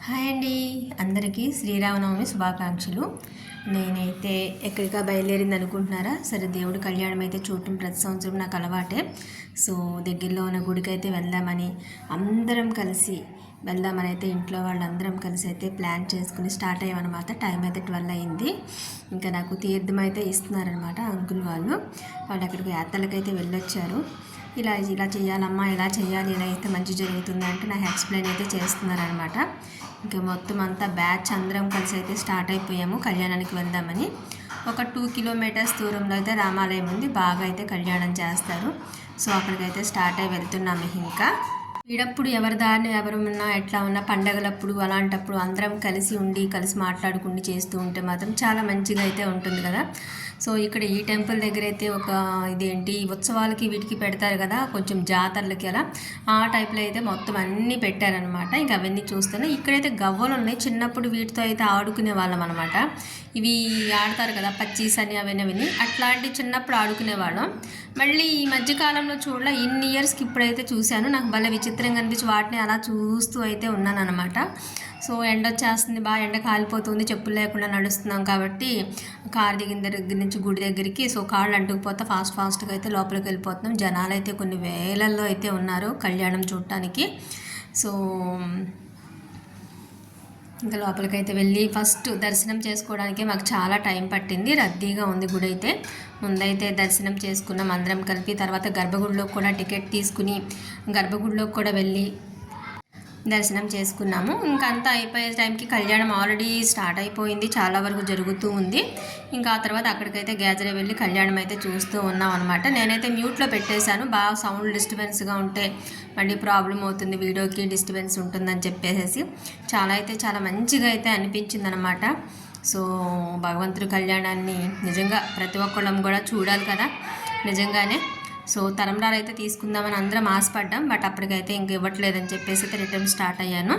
Hi అండి, అందరికీ శ్రీరామనవమి శుభాకాంక్షలు. నేనైతే ఎక్కడికా బయలుదేరింది అనుకుంటున్నారా? సరే, దేవుడి కళ్యాణం అయితే చూడటం ప్రతి సంవత్సరం నాకు అలవాటే. సో దగ్గరలో ఉన్న గుడికి అయితే వెళ్దామని అందరం కలిసి వెళ్దామని అయితే ఇంట్లో వాళ్ళందరం కలిసి అయితే ప్లాన్ చేసుకుని స్టార్ట్ అయ్యామన్నమాట. టైం అయితే 12 అయింది. ఇంకా నాకు తీర్థం అయితే ఇస్తున్నారనమాట అంకుల్ వాళ్ళు అక్కడికి యాత్రలకైతే వెళ్ళొచ్చారు. ఇలా ఇలా చేయాలమ్మా, ఇలా చేయాలి, ఇలా అయితే మంచి జరుగుతుంది అంటే నాకు ఎక్స్ప్లెయిన్ అయితే చేస్తున్నారనమాట. ఇంకా మొత్తం అంతా బ్యాచ్ అందరం కలిసి అయితే స్టార్ట్ అయిపోయాము కళ్యాణానికి వెళ్దామని. ఒక 2 కిలోమీటర్స్ దూరంలో అయితే రామాలయం ఉంది, బాగా అయితే కళ్యాణం చేస్తారు. సో అక్కడికైతే స్టార్ట్ అయ్యి వెళ్తున్నాము. ఇంకా ఈడప్పుడు ఎవరి దారిని ఎవరు ఉన్నా ఎట్లా ఉన్నా పండగలప్పుడు అలాంటప్పుడు అందరం కలిసి ఉండి కలిసి మాట్లాడుకుంటూ చేస్తూ ఉంటే మాత్రం చాలా మంచిగా అయితే ఉంటుంది కదా. సో ఇక్కడ ఈ టెంపుల్ దగ్గర అయితే ఒక ఇదేంటి ఉత్సవాలకి వీటికి పెడతారు కదా, కొంచెం జాతరలకి అలా ఆ టైప్లో అయితే మొత్తం అన్నీ పెట్టారనమాట. ఇంకా అవన్నీ చూస్తేనే ఇక్కడైతే గవ్వలు ఉన్నాయి. చిన్నప్పుడు వీటితో అయితే ఆడుకునే వాళ్ళం అనమాట. ఇవి ఆడతారు కదా పచ్చీస్ అని అవన్నీ అట్లాంటి చిన్నప్పుడు ఆడుకునేవాళ్ళం. మళ్ళీ ఈ మధ్యకాలంలో చూడలే, ఇన్ని ఇయర్స్కి ఇప్పుడైతే చూశాను. నాకు భలే విచిత్రంగా అనిపించి వాటిని అలా చూస్తూ అయితే ఉన్నాను అనమాట. సో ఎండ వచ్చేస్తుంది, బాగా ఎండ కాలిపోతుంది, చెప్పులు లేకుండా నడుస్తున్నాం కాబట్టి కారు దిగిన దగ్గర నుంచి గుడి దగ్గరికి సో కాళ్ళు అంటుకుపోతే ఫాస్ట్గా అయితే లోపలికి వెళ్ళిపోతున్నాం. జనాలు అయితే కొన్ని వేలల్లో అయితే ఉన్నారు కళ్యాణం చూడటానికి. సో ఇంకా లోపలికైతే వెళ్ళి ఫస్ట్ దర్శనం చేసుకోవడానికి మాకు చాలా టైం పట్టింది. రద్దీగా ఉంది గుడి అయితే. ముందైతే దర్శనం చేసుకున్నాం అందరం కలిపి. తర్వాత గర్భగుడిలోకి కూడా టికెట్ తీసుకుని గర్భగుడిలోకి కూడా వెళ్ళి దర్శనం చేసుకున్నాము. ఇంకంతా అయిపోయే టైంకి కళ్యాణం ఆల్రెడీ స్టార్ట్ అయిపోయింది, చాలా వరకు జరుగుతూ ఉంది. ఇంకా ఆ తర్వాత అక్కడికైతే గ్యాదరే వెళ్ళి కళ్యాణం అయితే చూస్తూ ఉన్నాం అనమాట. నేనైతే మ్యూట్లో పెట్టేశాను, బాగా సౌండ్ డిస్టర్బెన్స్గా ఉంటే మళ్ళీ ప్రాబ్లం అవుతుంది, వీడియోకి డిస్టర్బెన్స్ ఉంటుందని చెప్పేసి. చాలా మంచిగా అయితే అనిపించింది అనమాట. సో భగవంతుడి కళ్యాణాన్ని నిజంగా ప్రతి ఒక్కళ్ళం కూడా చూడాలి కదా నిజంగానే. సో తలంబ్రాలు అయితే తీసుకుందామని అందరం ఆశపడ్డాం, బట్ అప్పటికైతే ఇంక ఇవ్వట్లేదని చెప్పేసి అయితే రిటర్న్ స్టార్ట్ అయ్యాను.